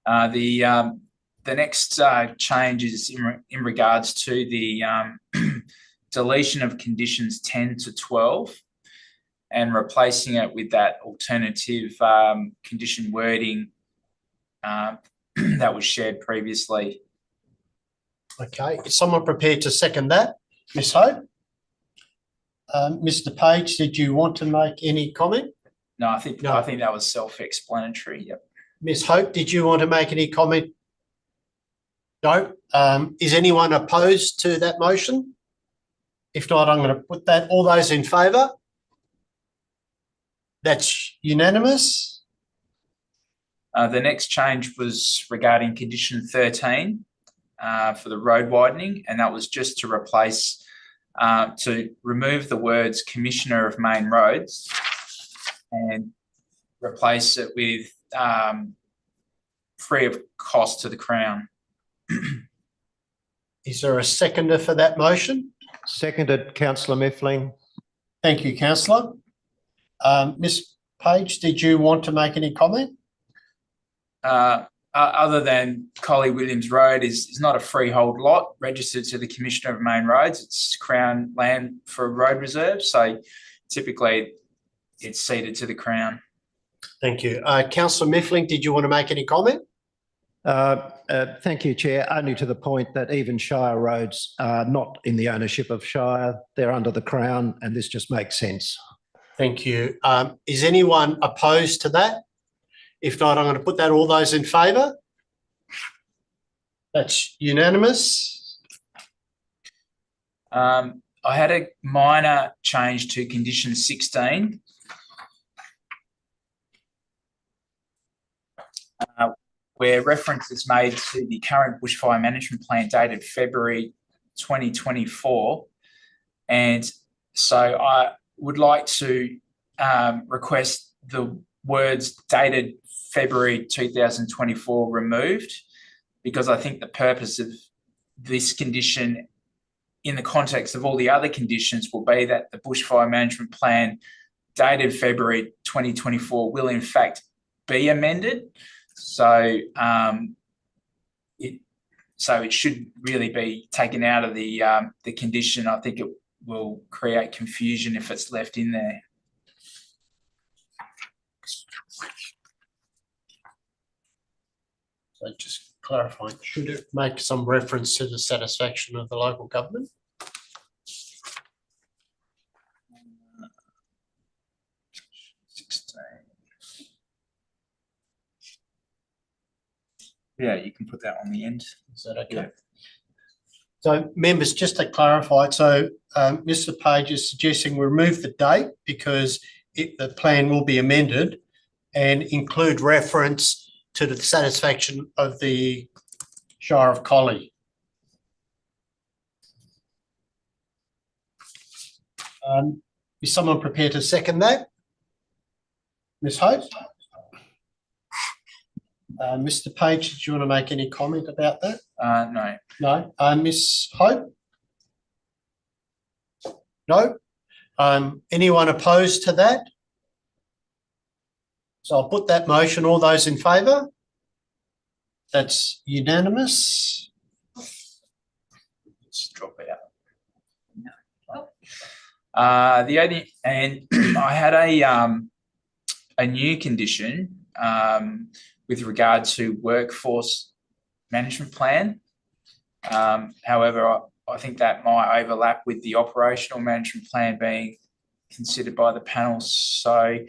S7: The next change is in regards to the deletion of conditions 10 to 12 and replacing it with that alternative condition wording that was shared previously.
S1: Okay. Is someone prepared to second that? Ms Hope? Mr Page, did you want to make any comment?
S7: No, I think that was self-explanatory. Yep.
S1: Ms Hope, did you want to make any comment? No. Is anyone opposed to that motion? If not, I'm going to put that. All those in favour? That's unanimous.
S7: The next change was regarding condition 13 for the road widening, and that was just to replace, to remove the words Commissioner of Main Roads and replace it with free of cost to the Crown.
S1: Is there a seconder for that motion?
S8: Seconded, Councillor Mifflin.
S1: Thank you, councillor. Ms Page, did you want to make any comment?
S7: Other than Collie Williams Road is not a freehold lot registered to the Commissioner of Main Roads. It's Crown land for a road reserve. So typically it's ceded to the Crown.
S1: Thank you. Councillor Mifflin, did you want to make any comment?
S8: Thank you, Chair. Only to the point that even Shire roads are not in the ownership of Shire. They're under the Crown, and this just makes sense.
S1: Thank you. Is anyone opposed to that? If not, I'm going to put that. All those in favour? That's unanimous.
S7: I had a minor change to condition 16. Where reference is made to the current bushfire management plan dated February 2024. And so I would like to request the words dated February 2024 removed, because I think the purpose of this condition in the context of all the other conditions will be that the bushfire management plan dated February 2024 will in fact be amended. So it should really be taken out of the condition. I think it will create confusion if it's left in there.
S1: So just clarifying, should it make some reference to the satisfaction of the local government?
S7: Yeah, you can put that on the end.
S1: Is that okay?
S7: Yeah.
S1: So members, just to clarify, so Mr. Page is suggesting we remove the date because the plan will be amended and include reference to the satisfaction of the Shire of Collie. Is someone prepared to second that? Ms. Hope? Mr. Page, did you want to make any comment about that?
S7: No.
S1: No. Ms. Hope? No. Anyone opposed to that? So I'll put that motion. All those in favour? That's unanimous.
S7: Let's drop out. The only, and I had a new condition with regard to workforce management plan. However, I think that might overlap with the operational management plan being considered by the panel. So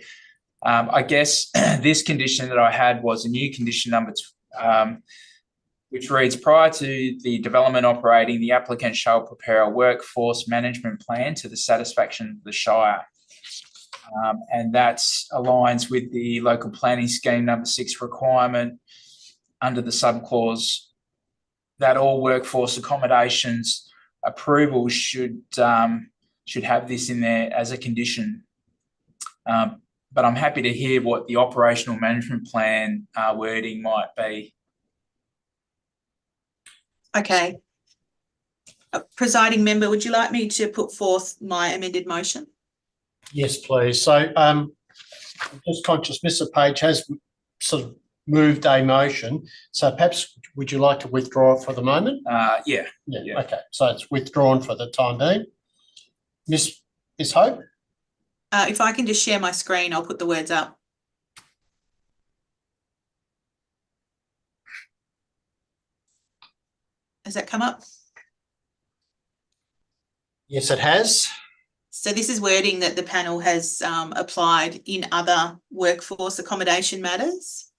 S7: I guess this condition that I had was a new condition number 2, which reads, prior to the development operating, the applicant shall prepare a workforce management plan to the satisfaction of the Shire. And that aligns with the local planning scheme number 6 requirement under the subclause that all workforce accommodations approvals should have this in there as a condition. But I'm happy to hear what the operational management plan wording might be.
S4: Okay. Presiding member, would you like me to put forth my amended motion?
S1: Yes, please. So I'm just conscious Mr. Page has sort of moved a motion. So perhaps would you like to withdraw it for the moment?
S7: Yeah.
S1: Okay. So it's withdrawn for the time being. Ms. Hope?
S4: If I can just share my screen, I'll put the words up. Has that come up?
S1: Yes, it has.
S4: So this is wording that the panel has applied in other workforce accommodation matters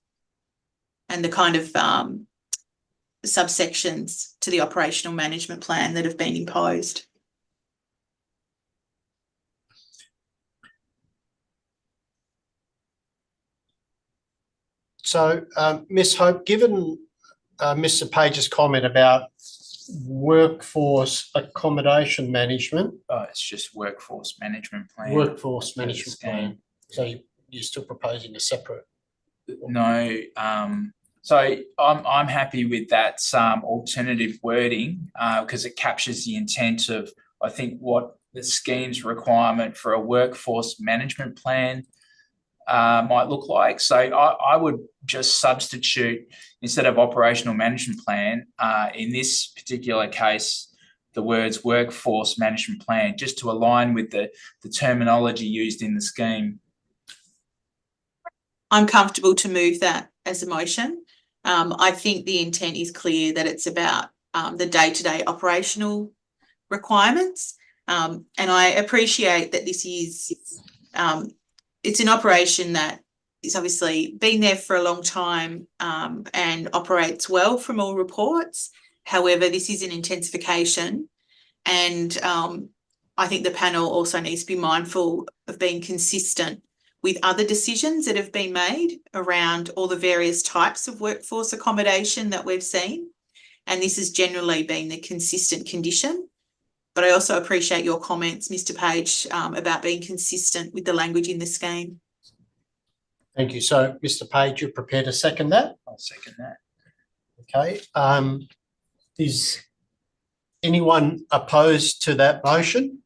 S4: and the kind of subsections to the operational management plan that have been imposed.
S1: So, Ms. Hope, given Mr. Page's comment about workforce accommodation management.
S7: It's just workforce management plan.
S1: Workforce management plan. So you're still proposing a separate?
S7: No. So I'm happy with that alternative wording because it captures the intent of, I think, what the scheme's requirement for a workforce management plan might look like. So I would just substitute, instead of operational management plan, in this particular case, the words workforce management plan, just to align with the terminology used in the scheme.
S4: I'm comfortable to move that as a motion. I think the intent is clear that it's about the day-to-day operational requirements. And I appreciate that this is it's an operation that is obviously been there for a long time and operates well from all reports. However, this is an intensification, and I think the panel also needs to be mindful of being consistent with other decisions that have been made around all the various types of workforce accommodation that we've seen. And this has generally been the consistent condition. But I also appreciate your comments, Mr. Page, about being consistent with the language in the scheme.
S1: Thank you. So, Mr. Page, you're prepared to second that?
S7: I'll second that.
S1: Okay. Is anyone opposed to that motion?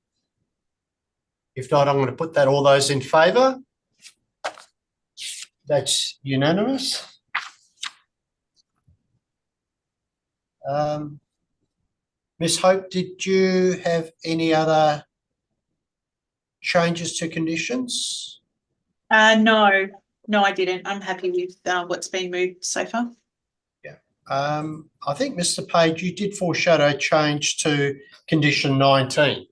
S1: If not, I'm going to put that. All those in favour? That's unanimous. Ms. Hope, did you have any other changes to conditions?
S4: No, I didn't. I'm happy with what's been moved so far.
S1: I think, Mr. Page, you did foreshadow change to condition 19.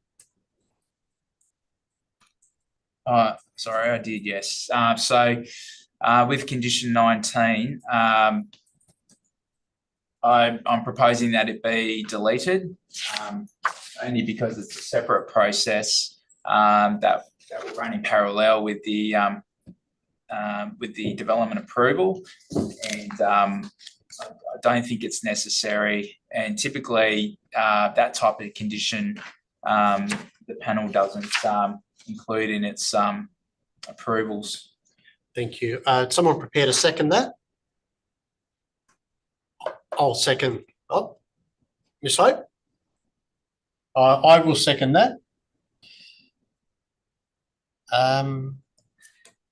S7: Sorry, I did, yes. So with condition 19, I'm proposing that it be deleted, only because it's a separate process that will run in parallel with the development approval, and I don't think it's necessary. And typically, that type of condition, the panel doesn't include in its approvals.
S1: Thank you. Someone prepare to second that? I'll second. Oh, Ms. Hope? I will second that.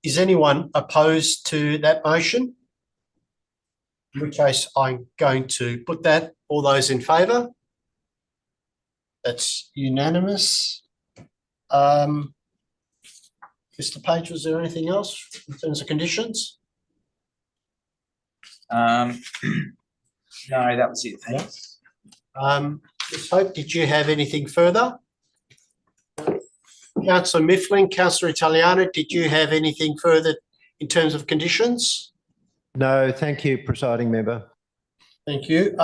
S1: Is anyone opposed to that motion? In which case, I'm going to put that. All those in favour? That's unanimous. Mr. Page, was there anything else in terms of conditions?
S7: No, that was it. Thanks.
S1: Ms. Hope, did you have anything further? Councillor Mifflin, Councillor Italiano, did you have anything further in terms of conditions?
S8: No, thank you, presiding member.
S1: Thank you.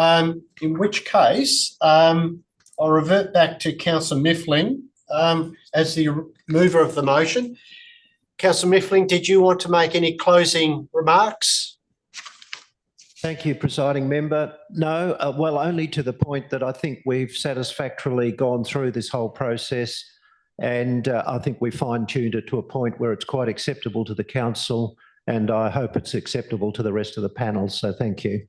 S1: In which case, I'll revert back to Councillor Mifflin as the mover of the motion. Councillor Mifflin, did you want to make any closing remarks?
S8: Thank you, presiding member. No, well, only to the point that I think we've satisfactorily gone through this whole process, and I think we fine-tuned it to a point where it's quite acceptable to the council, and I hope it's acceptable to the rest of the panel. So thank you.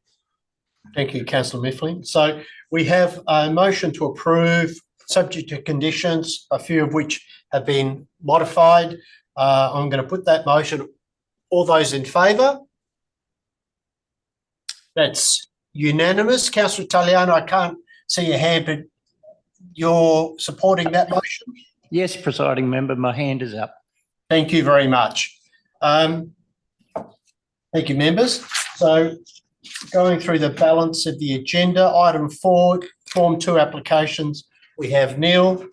S1: Thank you, Councillor Mifflin. So we have a motion to approve subject to conditions, a few of which have been modified. I'm going to put that motion. All those in favour? That's unanimous. Councillor Italiano, I can't see your hand, but you're supporting that motion?
S9: Yes, presiding member, my hand is up.
S1: Thank you very much. Thank you, members. So going through the balance of the agenda, item 4, Form 2 applications, we have Neil.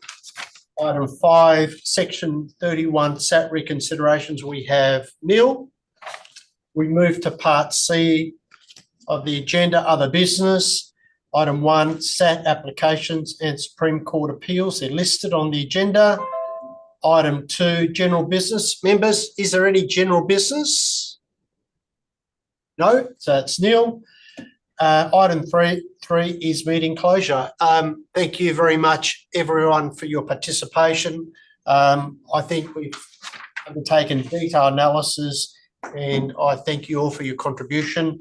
S1: Item 5, Section 31 SAT reconsiderations, we have Neil. We move to Part C of the agenda, other business. Item 1, SAT applications and Supreme Court appeals. They're listed on the agenda. Item 2, general business. Members, is there any general business? No, so it's nil. Item 3 is meeting closure. Thank you very much, everyone, for your participation. I think we've undertaken detailed analysis, and I thank you all for your contribution.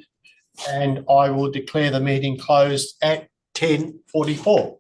S1: And I will declare the meeting closed at 10:44.